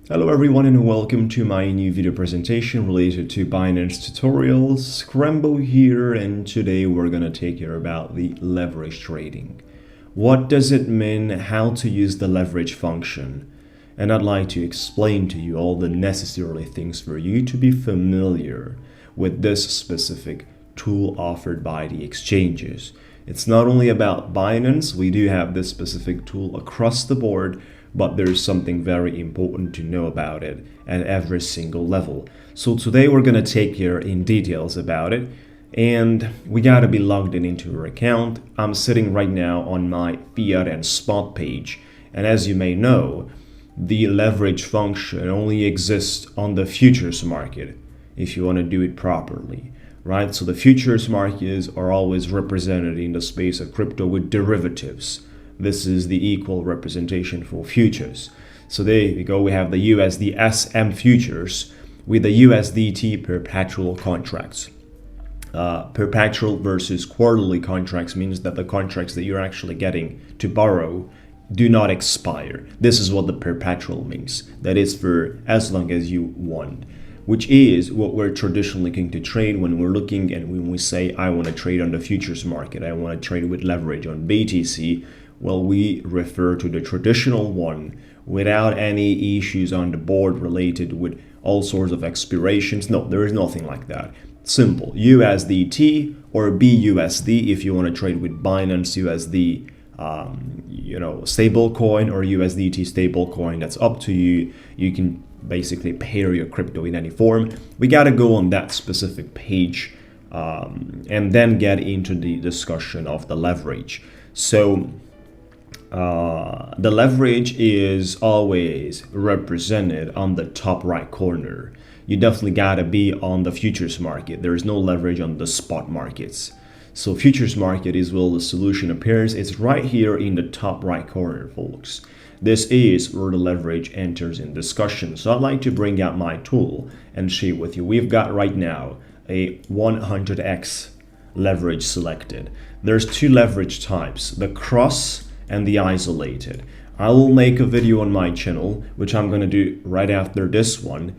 Hello everyone and welcome to my new video presentation related to Binance tutorials. Scrembo here, and today we're going to take care about the leverage trading. What does it mean, how to use the leverage function, and I'd like to explain to you all the necessary things for you to be familiar with this specific tool offered by the exchanges. It's not only about Binance, we do have this specific tool across the board, but there's something very important to know about it at every single level. So today we're going to take care in details about it, and we got to be logged into your account. I'm sitting right now on my fiat and spot page, and as you may know, the leverage function only exists on the futures market if you want to do it properly, right? So the futures markets are always represented in the space of crypto with derivatives. This is the equal representation for futures. So there you go, we have the USD SM futures with the USDT perpetual contracts. Perpetual versus quarterly contracts means that the contracts that you're actually getting to borrow do not expire. This is what the perpetual means. That is for as long as you want, which is what we're traditionally looking to trade when we're looking and when we say, I want to trade on the futures market, I want to trade with leverage on BTC. Well, we refer to the traditional one without any issues on the board related with all sorts of expirations. No, there is nothing like that. Simple. USDT or BUSD if you want to trade with Binance USD, stable coin or USDT stable coin. That's up to you. You can basically pair your crypto in any form. We got to go on that specific page and then get into the discussion of the leverage. So the leverage is always represented on the top right corner. You definitely gotta be on the futures market. There is no leverage on the spot markets. So futures market is where the solution appears. It's right here in the top right corner, folks. This is where the leverage enters in discussion. So I'd like to bring out my tool and share with you. We've got right now a 100x leverage selected. There's two leverage types, the cross and the isolated. I will make a video on my channel, which I'm going to do right after this one,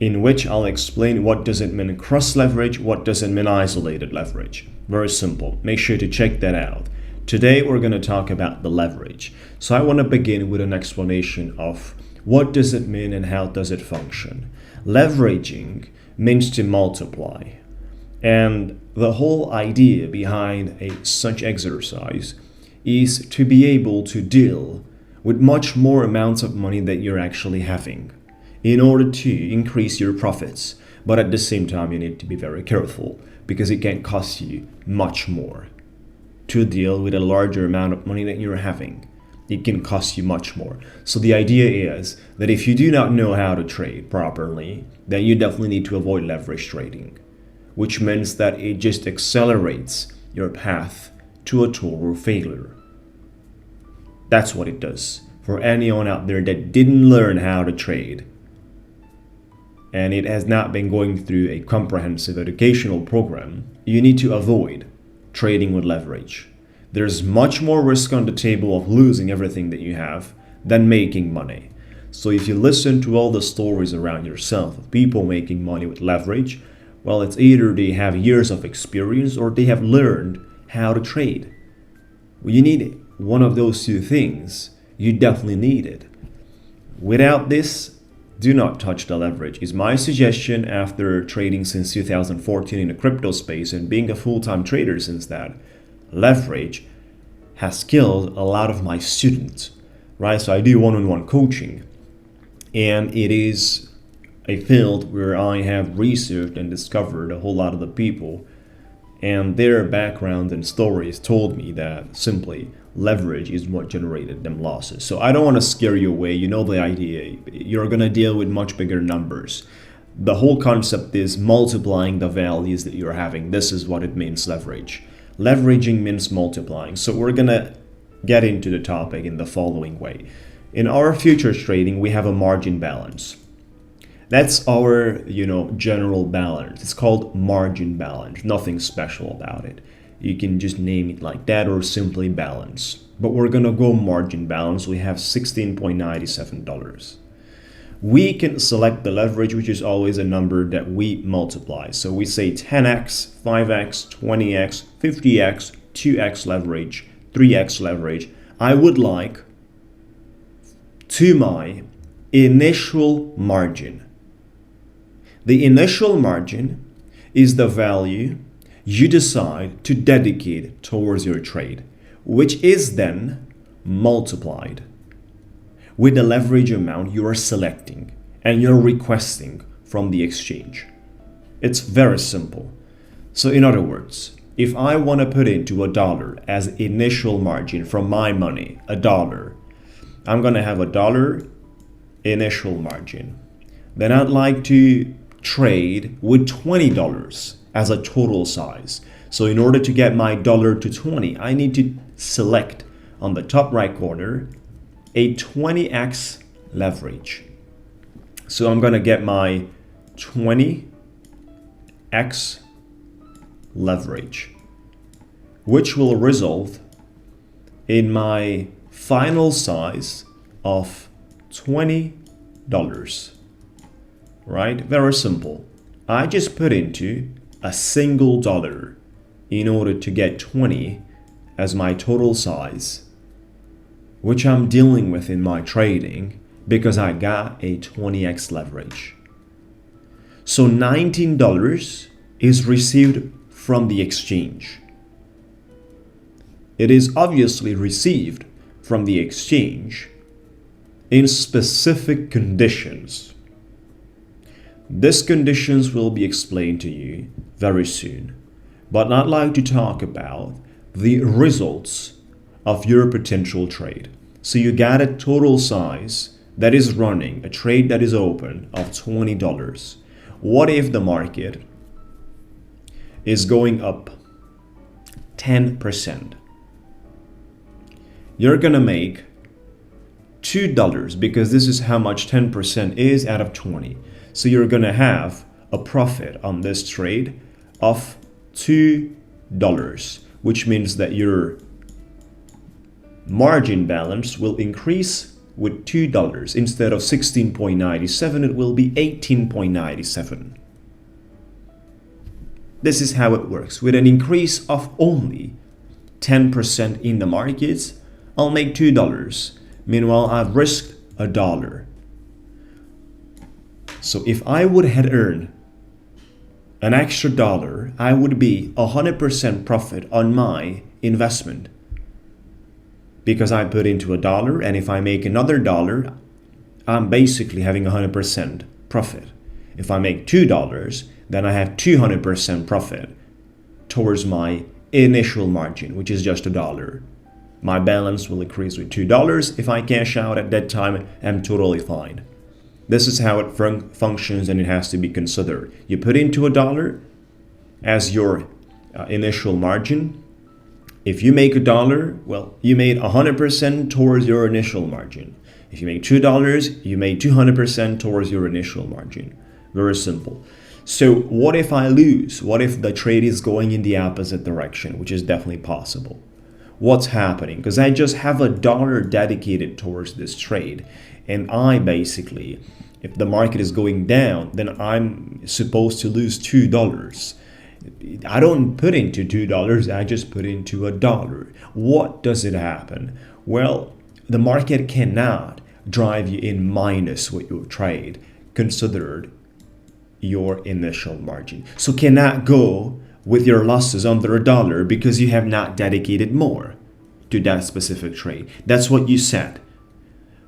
in which I'll explain what does it mean cross leverage, what does it mean isolated leverage. Very simple. Make sure to check that out. Today we're going to talk about the leverage. So I want to begin with an explanation of what does it mean and how does it function. Leveraging means to multiply. And the whole idea behind such exercise is to be able to deal with much more amounts of money that you're actually having in order to increase your profits. But at the same time, you need to be very careful because it can cost you much more to deal with a larger amount of money that you're having. It can cost you much more. So the idea is that if you do not know how to trade properly, then you definitely need to avoid leverage trading, which means that it just accelerates your path to a total failure. That's what it does. For anyone out there that didn't learn how to trade and it has not been going through a comprehensive educational program, you need to avoid trading with leverage. There's much more risk on the table of losing everything that you have than making money. So if you listen to all the stories around yourself of people making money with leverage, well, it's either they have years of experience or they have learned how to trade. Well, you need one of those two things. You definitely need it. Without this, do not touch the leverage is my suggestion after trading since 2014 in the crypto space and being a full-time trader since that. Leverage has killed a lot of my students, right? So I do one-on-one coaching, and it is a field where I have researched and discovered a whole lot of the people, and their background and stories told me that simply leverage is what generated them losses. So I don't want to scare you away. You know the idea. You're going to deal with much bigger numbers. The whole concept is multiplying the values that you're having. This is what it means, leverage. Leveraging means multiplying. So we're going to get into the topic in the following way. In our futures trading, we have a margin balance. That's our, general balance. It's called margin balance. Nothing special about it. You can just name it like that or simply balance. But we're gonna go margin balance. We have $16.97. we can select the leverage, which is always a number that we multiply. So we say 10x, 5x, 20x, 50x, 2x leverage, 3x leverage. I would like to my initial margin. The initial margin is the value you decide to dedicate towards your trade, which is then multiplied with the leverage amount you are selecting and you're requesting from the exchange. It's very simple. So in other words, if I want to put into $1 as initial margin from my money, $1, I'm going to have $1 initial margin. Then I'd like to trade with $20 as a total size. So in order to get my $1 to 20, I need to select on the top right corner a 20x leverage. So I'm going to get my 20x leverage, which will result in my final size of $20. Right? Very simple. I just put into a single dollar in order to get 20 as my total size, which I'm dealing with in my trading because I got a 20x leverage. So $19 is received from the exchange. It is obviously received from the exchange in specific conditions. These conditions will be explained to you very soon, but I'd like to talk about the results of your potential trade. So you got a total size that is running, a trade that is open of $20. What if the market is going up 10%? You're gonna make $2 because this is how much 10% is out of 20. So you're gonna have a profit on this trade of $2, which means that your margin balance will increase with $2. Instead of 16.97, it will be 18.97. This is how it works. With an increase of only 10% in the markets, I'll make $2. Meanwhile, I've risked $1. So if I would have earned an extra $1, I would be 100% profit on my investment because I put into $1, and if I make another $1, I'm basically having 100% profit. If I make $2, then I have 200% profit towards my initial margin, which is just $1. My balance will increase with $2. If I cash out at that time, I'm totally fine. This is how it functions, and it has to be considered. You put into $1 as your initial margin. If you make $1, well, you made 100% towards your initial margin. If you make $2, you made 200% towards your initial margin. Very simple. So what if I lose? What if the trade is going in the opposite direction, which is definitely possible? What's happening? Because I just have $1 dedicated towards this trade, and I basically, if the market is going down, then I'm supposed to lose $2. I don't put into $2, I just put into $1. What does it happen? Well, the market cannot drive you in minus with your trade considered your initial margin. So cannot go with your losses under $1 because you have not dedicated more to that specific trade. That's what you said.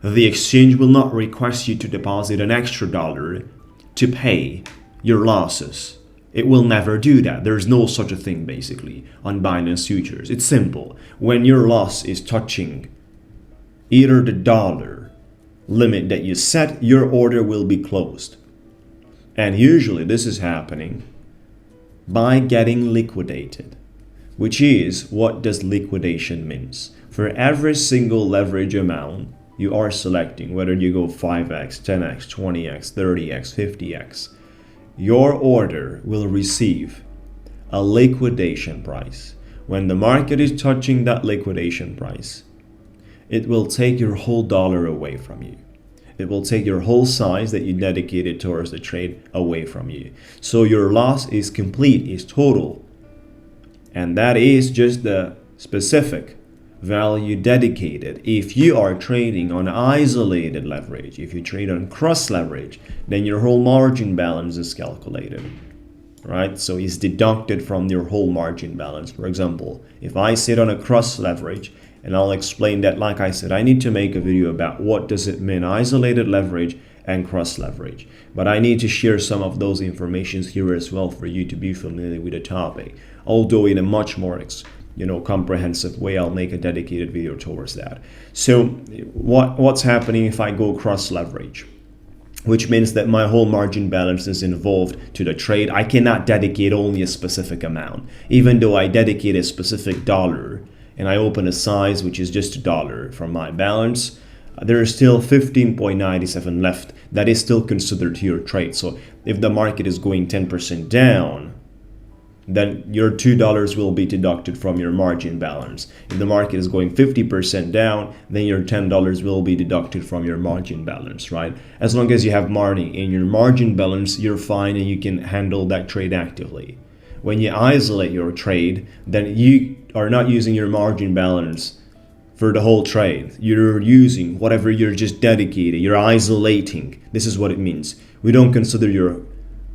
The exchange will not request you to deposit an extra $1 to pay your losses. It will never do that. There's no such a thing basically on Binance futures. It's simple. When your loss is touching either the $1 limit that you set, your order will be closed. And usually this is happening by getting liquidated, which is what does liquidation means. For every single leverage amount you are selecting, whether you go 5x, 10x, 20x, 30x, 50x, your order will receive a liquidation price. When the market is touching that liquidation price, it will take your whole $1 away from you. it will take your whole size that you dedicated towards the trade away from you. So your loss is complete, is total. And that is just the specific value dedicated. If you are trading on isolated leverage, if you trade on cross leverage, then your whole margin balance is calculated, right? So it's deducted from your whole margin balance. For example, if I sit on a cross leverage, and I'll explain that, like I said, I need to make a video about what does it mean isolated leverage and cross leverage, but I need to share some of those informations here as well for you to be familiar with the topic, although in a much more comprehensive way. I'll make a dedicated video towards that. So what's happening if I go cross leverage, which means that my whole margin balance is involved to the trade. I cannot dedicate only a specific amount. Even though I dedicate a specific dollar and I open a size which is just $1 from my balance, there is still 15.97 left that is still considered to your trade. So if the market is going 10% down, then your $2 will be deducted from your margin balance. If the market is going 50% down, then your $10 will be deducted from your margin balance, right? As long as you have money in your margin balance, you're fine and you can handle that trade actively. When you isolate your trade, then you are not using your margin balance for the whole trade. You're using whatever you're just dedicated. You're isolating. This is what it means. We don't consider your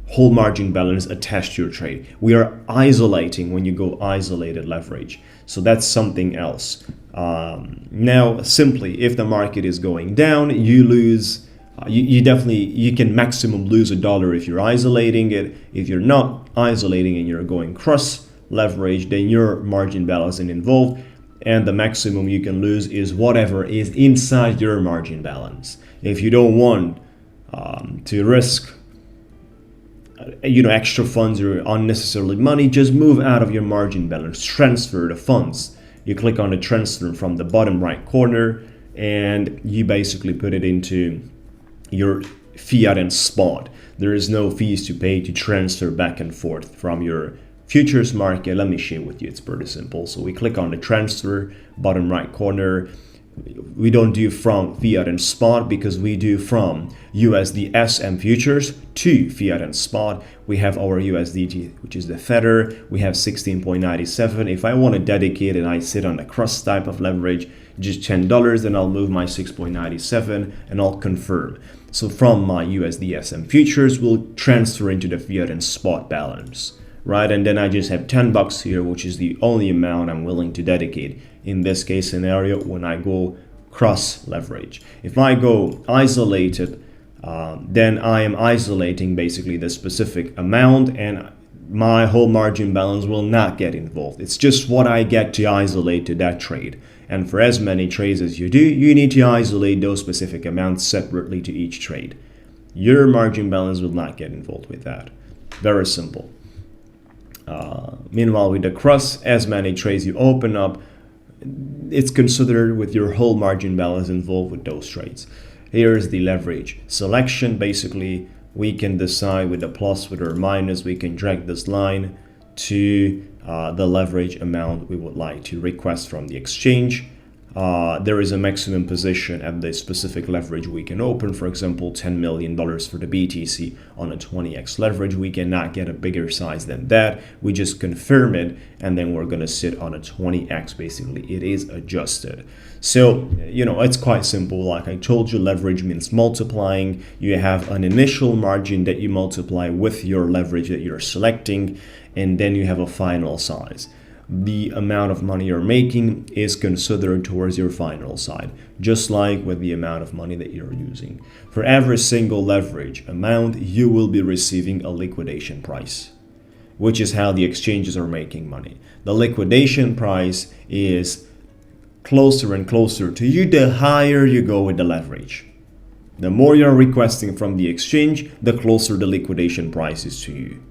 whole margin balance attached to your trade. We are isolating when you go isolated leverage. So that's something else. Now, simply, if the market is going down, you lose. You can maximum lose $1 if you're isolating it. If you're not isolating and you're going cross leverage, then your margin balance isn't involved, and the maximum you can lose is whatever is inside your margin balance. If you don't want to risk extra funds or unnecessarily money, just move out of your margin balance, transfer the funds. You click on the transfer from the bottom right corner and you basically put it into your fiat and spot. There is no fees to pay to transfer back and forth from your futures market. Let me share with you, it's pretty simple. So we click on the transfer, bottom right corner. We don't do from fiat and spot because we do from USD SM futures to fiat and spot. We have our USDT, which is the feather. We have 16.97. If I want to dedicate and I sit on the cross type of leverage, just $10, then I'll move my 6.97 and I'll confirm. So from my USD SM futures, we'll transfer into the fiat and spot balance, right? And then I just have $10 here, which is the only amount I'm willing to dedicate in this case scenario when I go cross leverage. If I go isolated, then I am isolating basically the specific amount and my whole margin balance will not get involved. It's just what I get to isolate to that trade. And for as many trades as you do, you need to isolate those specific amounts separately to each trade. Your margin balance will not get involved with that. Very simple. Meanwhile, with the cross, as many trades you open up, it's considered with your whole margin balance involved with those trades. Here's the leverage selection. Basically, we can decide with the plus, with or minus, we can drag this line to the leverage amount we would like to request from the exchange. There is a maximum position at the specific leverage we can open. For example, $10 million for the BTC on a 20x leverage. We cannot get a bigger size than that. We just confirm it and then we're going to sit on a 20x. Basically, it is adjusted. So, it's quite simple. Like I told you, leverage means multiplying. You have an initial margin that you multiply with your leverage that you're selecting, and then you have a final size. The amount of money you're making is considered towards your final side, just like with the amount of money that you're using. For every single leverage amount, you will be receiving a liquidation price, which is how the exchanges are making money. The liquidation price is closer and closer to you the higher you go with the leverage. The more you're requesting from the exchange, the closer the liquidation price is to you,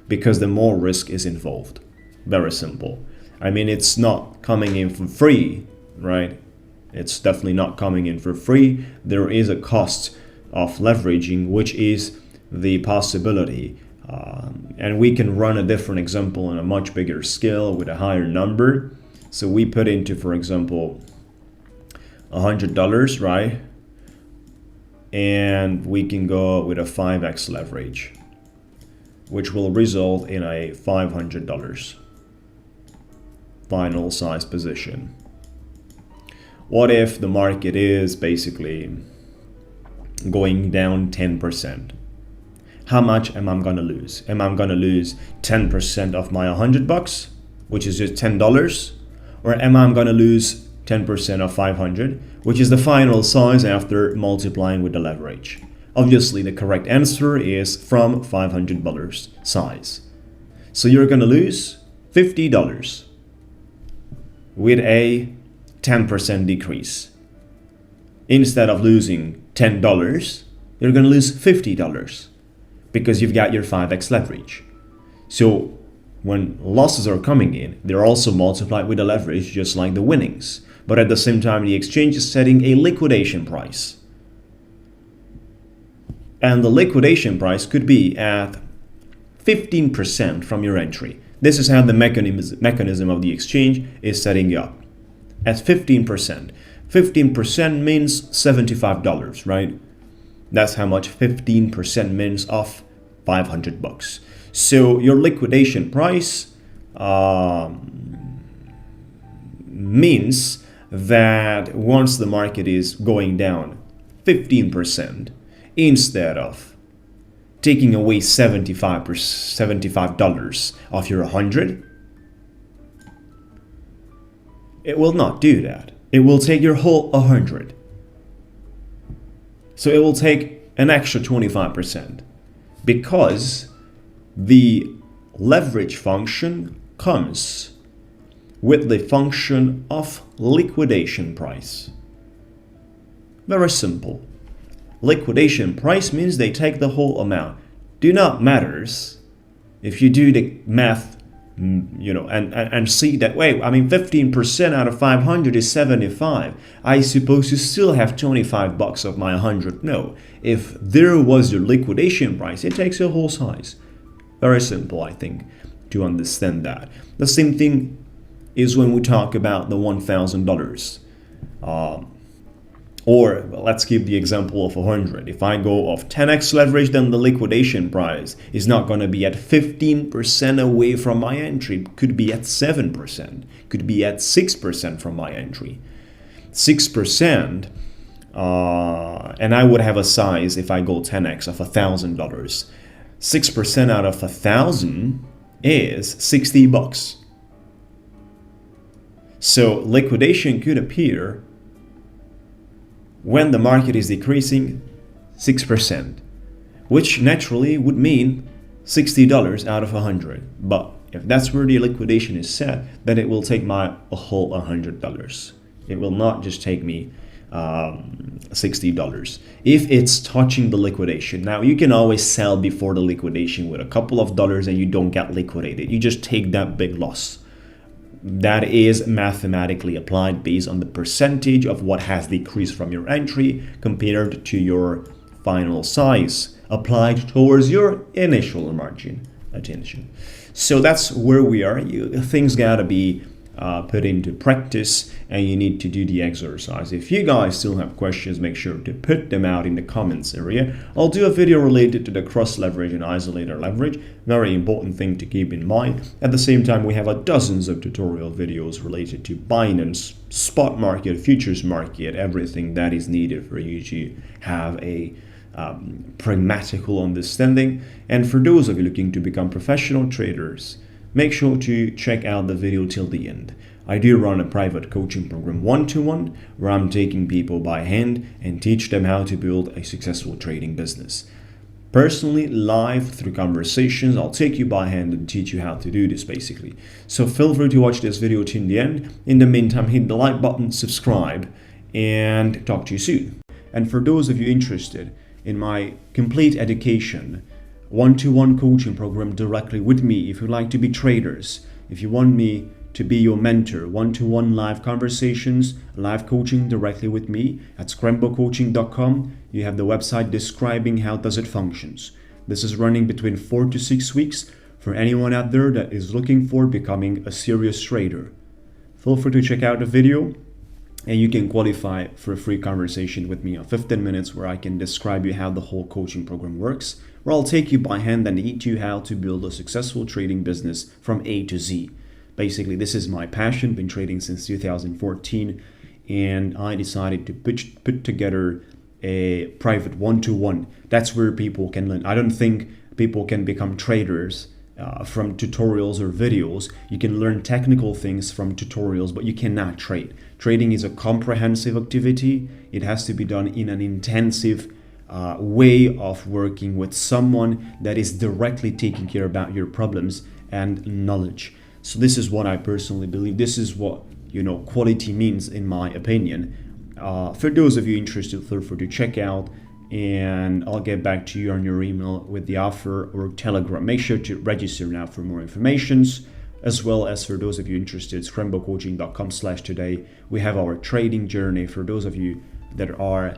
because the more risk is involved. Very simple. I mean, it's not coming in for free, right? It's definitely not coming in for free. There is a cost of leveraging, which is the possibility. And we can run a different example on a much bigger scale with a higher number. So we put into, for example, $100, right? and we can go with a 5x leverage, which will result in a $500 final size position. What if the market is basically going down 10%? How much am I gonna lose? Am I gonna lose 10% of my $100, which is just $10? Or am I gonna lose 10% of 500, which is the final size after multiplying with the leverage? Obviously, the correct answer is from $500 size. So you're gonna lose $50 with a 10% decrease. Instead of losing $10, you're gonna lose $50 because you've got your 5x leverage. So when losses are coming in, they're also multiplied with the leverage, just like the winnings. But at the same time, the exchange is setting a liquidation price. And the liquidation price could be at 15% from your entry. This is how the mechanism of the exchange is setting you up. At 15%. 15% means $75, right? That's how much 15% means of $500. So your liquidation price means that once the market is going down 15%, instead of taking away $75 of your 100, it will not do that. It will take your whole 100. So it will take an extra 25% because the leverage function comes with the function of liquidation price. Very simple. Liquidation price means they take the whole amount. Do not matters if you do the math, and see that, wait, 15% out of 500 is 75. I suppose you still have $25 of my 100. No, if there was your liquidation price, it takes your whole size. Very simple, I think, to understand that. The same thing is when we talk about the $1,000. Or let's give the example of 100. If I go of 10x leverage, then the liquidation price is not going to be at 15% away from my entry. It could be at 7%. Could be at 6% from my entry. 6%, and I would have a size if I go 10x of $1,000. 6% out of 1,000 is $60. So liquidation could appear when the market is decreasing 6%, which naturally would mean $60 out of 100. But if that's where the liquidation is set, then it will take my whole $100. It will not just take me $60 if it's touching the liquidation. Now you can always sell before the liquidation with a couple of dollars and you don't get liquidated. You just take that big loss. That is mathematically applied based on the percentage of what has decreased from your entry compared to your final size applied towards your initial margin attention. So that's where we are. Things gotta be put into practice, and you need to do the exercise. If you guys still have questions, make sure to put them out in the comments area. I'll do a video related to the cross leverage and isolator leverage. Very important thing to keep in mind. At the same time, we have dozens of tutorial videos related to Binance, spot market, futures market, everything that is needed for you to have a pragmatical understanding. And for those of you looking to become professional traders, make sure to check out the video till the end. I do run a private coaching program 1-to-1 where I'm taking people by hand and teach them how to build a successful trading business. Personally, live through conversations, I'll take you by hand and teach you how to do this basically. So feel free to watch this video till the end. In the meantime, hit the like button, subscribe, and talk to you soon. And for those of you interested in my complete education, 1-to-1 coaching program directly with me, if you'd like to be traders, if you want me to be your mentor, 1-to-1 live conversations, live coaching directly with me at scrembocoaching.com. You have the website describing how does it functions. This is running between 4 to 6 weeks for anyone out there that is looking for becoming a serious trader. Feel free to check out the video, and you can qualify for a free conversation with me on 15 minutes where I can describe you how the whole coaching program works, where I'll take you by hand and teach you how to build a successful trading business from A to Z. Basically, this is my passion, been trading since 2014, and I decided to put together a private one-to-one. That's where people can learn. I don't think people can become traders from tutorials or videos. You can learn technical things from tutorials, but you cannot trade. Trading is a comprehensive activity. It has to be done in an intensive way of working with someone that is directly taking care about your problems and knowledge. So this is what I personally believe. This is what quality means, in my opinion. For those of you interested, feel free to check out, and I'll get back to you on your email with the offer or Telegram. Make sure to register now for more informations, as well as for those of you interested, scrembocoaching.com/today. We have our trading journey for those of you that are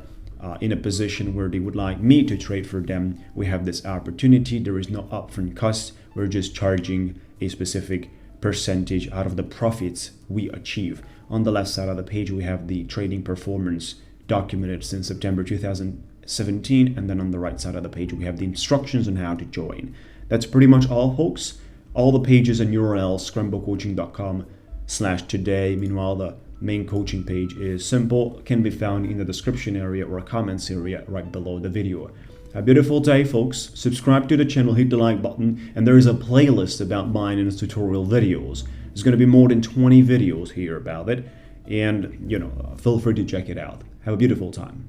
in a position where they would like me to trade for them. We have this opportunity. There is no upfront cost. We're just charging a specific percentage out of the profits we achieve. On the left side of the page, we have the trading performance documented since September 2017, and then on the right side of the page, we have the instructions on how to join. That's pretty much all, folks. All the pages and URLs, scrembocoaching.com/today. Meanwhile, the main coaching page is simple, can be found in the description area or comments area right below the video. A beautiful day, folks. Subscribe to the channel, hit the like button, and there is a playlist about Binance tutorial videos. There's going to be more than 20 videos here about it, and feel free to check it out. Have a beautiful time.